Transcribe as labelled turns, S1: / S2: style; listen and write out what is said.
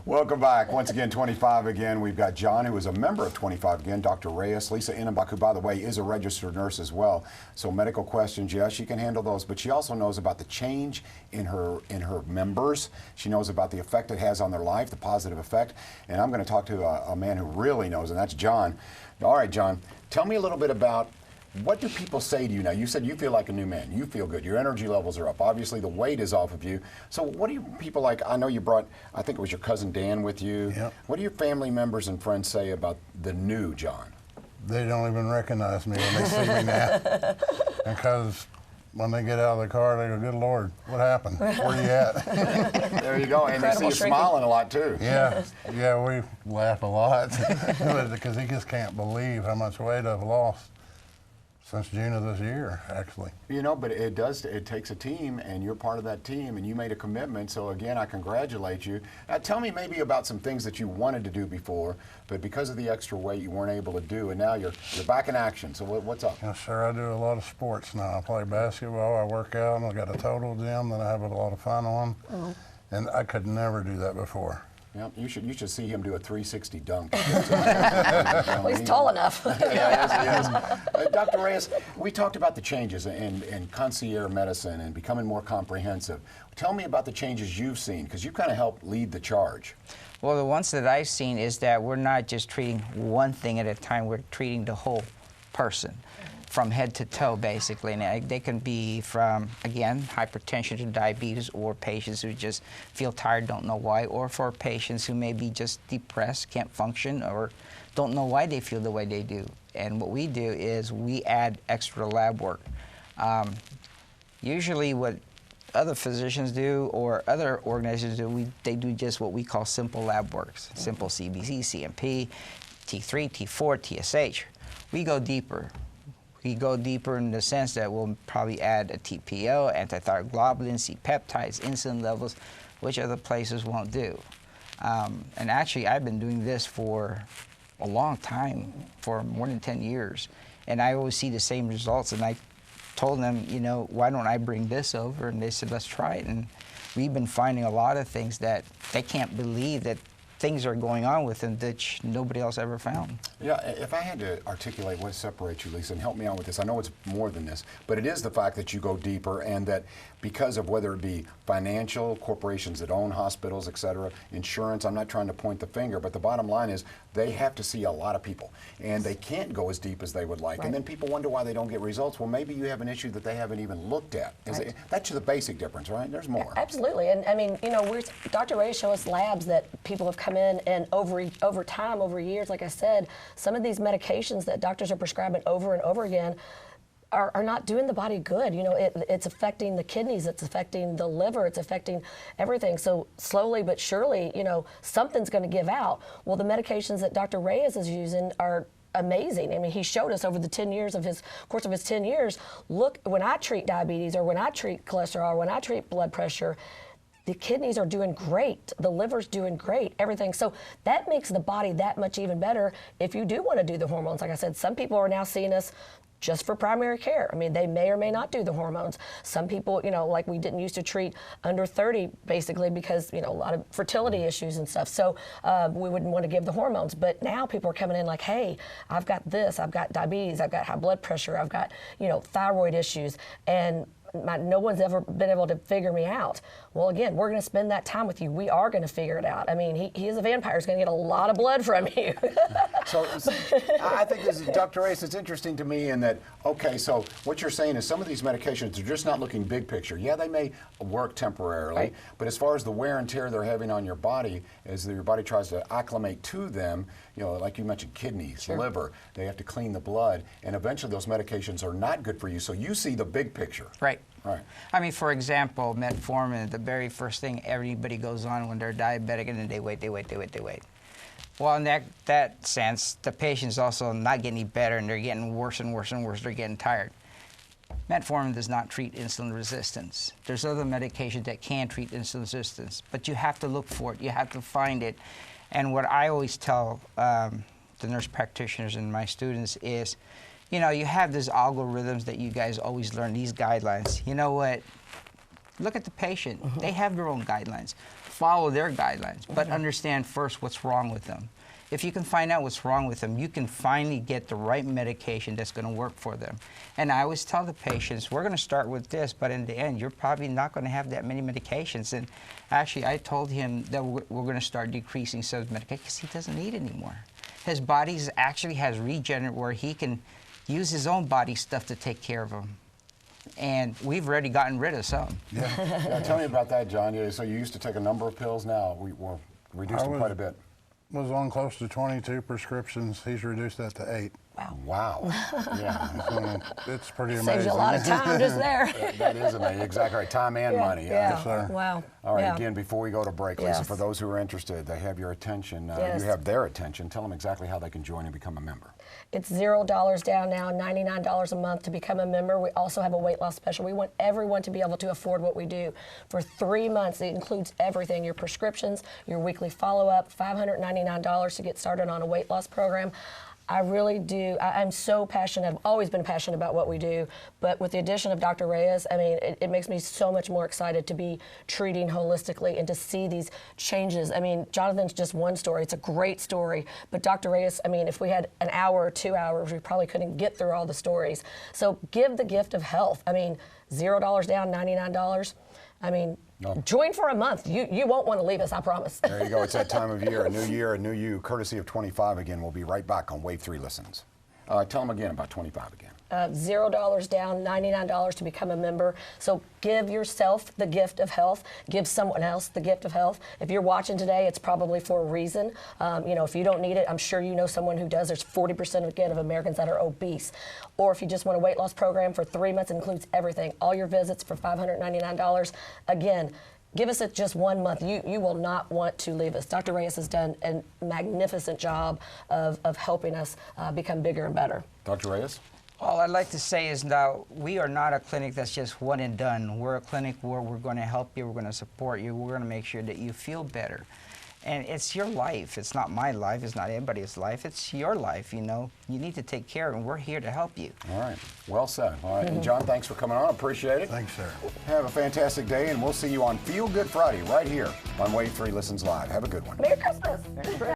S1: Welcome back. Once again, 25 again. We've got John, who is a member of 25 again, Dr. Reyes, Lisa Innenbach, who, by the way, is a registered nurse as well. So medical questions, yes, she can handle those, but she also knows about the change in her members. She knows about the effect it has on their life, the positive effect. And I'm going to talk to a man who really knows, and that's John. All right, John, tell me a little bit about what do people say to you now? You said you feel like a new man. You feel good. Your energy levels are up. Obviously, the weight is off of you. So what do people like? I know you brought, I think it was your cousin Dan with you.
S2: Yep. What
S1: do your family members and friends say about the new John?
S2: They don't even recognize me when they see me now. Because when they get out of the car, they go, good Lord, what happened? Where are you at?
S1: There you go. And they see you smiling a lot, too.
S2: Yeah, we laugh a lot. Because he just can't believe how much weight I've lost. Since June of this year, actually.
S1: You know, but it takes a team, and you're part of that team, and you made a commitment, so again, I congratulate you. Now, tell me maybe about some things that you wanted to do before, but because of the extra weight, you weren't able to do, and now you're back in action, so what's up?
S2: Yes, sir, I do a lot of sports now. I play basketball, I work out, and I got a total gym that I have a lot of fun on, and I could never do that before.
S1: Yeah, you should see him do a 360 dunk.
S3: Well, he's tall enough.
S1: Yes, he is. Dr. Reyes, we talked about the changes in concierge medicine and becoming more comprehensive. Tell me about the changes you've seen, because you kind of helped lead the charge.
S4: Well, the ones that I've seen is that we're not just treating one thing at a time, we're treating the whole person, from head to toe, basically. And they can be from, again, hypertension to diabetes, or patients who just feel tired, don't know why, or for patients who may be just depressed, can't function, or don't know why they feel the way they do. And what we do is we add extra lab work. Usually what other physicians do or other organizations do, they do just what we call simple lab works. Simple CBC, CMP, T3, T4, TSH. We go deeper. We go deeper in the sense that we'll probably add a TPO, antithyroglobulin, C-peptides, insulin levels, which other places won't do. And actually, I've been doing this for a long time, for more than 10 years. And I always see the same results. And I told them, you know, why don't I bring this over? And they said, let's try it. And we've been finding a lot of things that they can't believe that things are going on with them that nobody else ever found.
S1: Yeah, if I had to articulate what separates you, Lisa, and help me out with this, I know it's more than this, but it is the fact that you go deeper, and that because of whether it be financial, corporations that own hospitals, et cetera, insurance, I'm not trying to point the finger, but the bottom line is they have to see a lot of people, and they can't go as deep as they would like. Right. And then people wonder why they don't get results. Well, maybe you have an issue that they haven't even looked at. Right. That's the basic difference, right? There's more.
S3: Absolutely, and I mean, you know, Dr. Ray showed us labs that people have come in, and over time, over years, like I said, some of these medications that doctors are prescribing over and over again are not doing the body good. You know, it's affecting the kidneys, it's affecting the liver, it's affecting everything. So slowly but surely, you know, something's going to give out. Well, the medications that Dr. Reyes is using are amazing. I mean, he showed us over the 10 years of his course of his 10 years, look, when I treat diabetes, or when I treat cholesterol, or when I treat blood pressure, the kidneys are doing great, the liver's doing great, everything. So that makes the body that much even better if you do want to do the hormones. Like I said, some people are now seeing us just for primary care. I mean, they may or may not do the hormones. Some people, you know, like we didn't used to treat under 30 basically because, you know, a lot of fertility issues and stuff. So we wouldn't want to give the hormones. But now people are coming in like, hey, I've got this, I've got diabetes, I've got high blood pressure, I've got, you know, thyroid issues, and no one's ever been able to figure me out. Well, again, we're going to spend that time with you. We are going to figure it out. I mean, he is a vampire. He's going to get a lot of blood from you.
S1: So I think this is, Dr. Reyes, it's interesting to me in that, okay, so what you're saying is some of these medications are just not looking big picture. Yeah, they may work temporarily, right, but as far as the wear and tear they're having on your body, as your body tries to acclimate to them, you know, like you mentioned, kidneys, sure, liver, they have to clean the blood, and eventually those medications are not good for you. So you see the big picture.
S4: Right.
S1: Right.
S4: I mean, for example, metformin, the very first thing everybody goes on when they're diabetic, and then they wait. Well, in that sense, the patient's also not getting any better, and they're getting worse and worse and worse. They're getting tired. Metformin does not treat insulin resistance. There's other medications that can treat insulin resistance, but you have to look for it. You have to find it. And what I always tell the nurse practitioners and my students is, you know, you have these algorithms that you guys always learn, these guidelines. You know what? Look at the patient. They have their own guidelines. follow their guidelines, but understand first what's wrong with them. If you can find out what's wrong with them, you can finally get the right medication that's going to work for them. And I always tell the patients, we're going to start with this, but in the end, you're probably not going to have that many medications. And actually, I told him that we're going to start decreasing some medication because he doesn't need anymore. His body actually has regenerate where he can use his own body stuff to take care of him. And we've already gotten rid of some.
S1: Yeah, tell me about that, John. Yeah, so you used to take a number of pills. Now we reduced them quite a bit.
S2: Was on close to 22 prescriptions. He's reduced that to 8.
S1: Wow. Yeah.
S2: So it's pretty amazing.
S3: Saves you a lot of time just there.
S1: That is amazing. Exactly right. Time and money.
S3: Yeah.
S2: Yes, sir.
S3: Wow.
S1: All right.
S3: Yeah.
S1: Again, before we go to break, Lisa,
S3: Yes.
S1: for those who are interested, they have your attention.
S3: Yes.
S1: You have their attention. Tell them exactly how they can join and become a member.
S3: It's $0 down now, $99 a month to become a member. We also have a weight loss special. We want everyone to be able to afford what we do. For 3 months, it includes everything, your prescriptions, your weekly follow-up, $599 to get started on a weight loss program. I really do. I'm so passionate. I've always been passionate about what we do, but with the addition of Dr. Reyes, I mean, it makes me so much more excited to be treating holistically and to see these changes. I mean, Jonathan's just one story. It's a great story, but Dr. Reyes, I mean, if we had an hour or 2 hours, we probably couldn't get through all the stories. So give the gift of health. I mean, $0 down, $99. I mean, join for a month. You won't want to leave us, I promise.
S1: There you go. It's that time of year, a new you, courtesy of 25 again. We'll be right back on Wave 3 Listens. Tell them again about 25 again.
S3: $0 down, $99 to become a member. So give yourself the gift of health. Give someone else the gift of health. If you're watching today, it's probably for a reason. You know, if you don't need it, I'm sure you know someone who does. There's 40% again of Americans that are obese. Or if you just want a weight loss program for 3 months, it includes everything. All your visits for $599. Again, give us just 1 month. You will not want to leave us. Dr. Reyes has done a magnificent job of helping us become bigger and better.
S1: Dr. Reyes?
S4: All I'd like to say is now, we are not a clinic that's just one and done. We're a clinic where we're going to help you, we're going to support you, we're going to make sure that you feel better. And it's your life. It's not my life. It's not anybody's life. It's your life, you know. You need to take care of it, and we're here to help you.
S1: All right. Well said. All right. And John, thanks for coming on. Appreciate it.
S2: Thanks, sir.
S1: Have a fantastic day, and we'll see you on Feel Good Friday right here on Wave 3 Listens Live. Have a good one.
S3: Merry Christmas.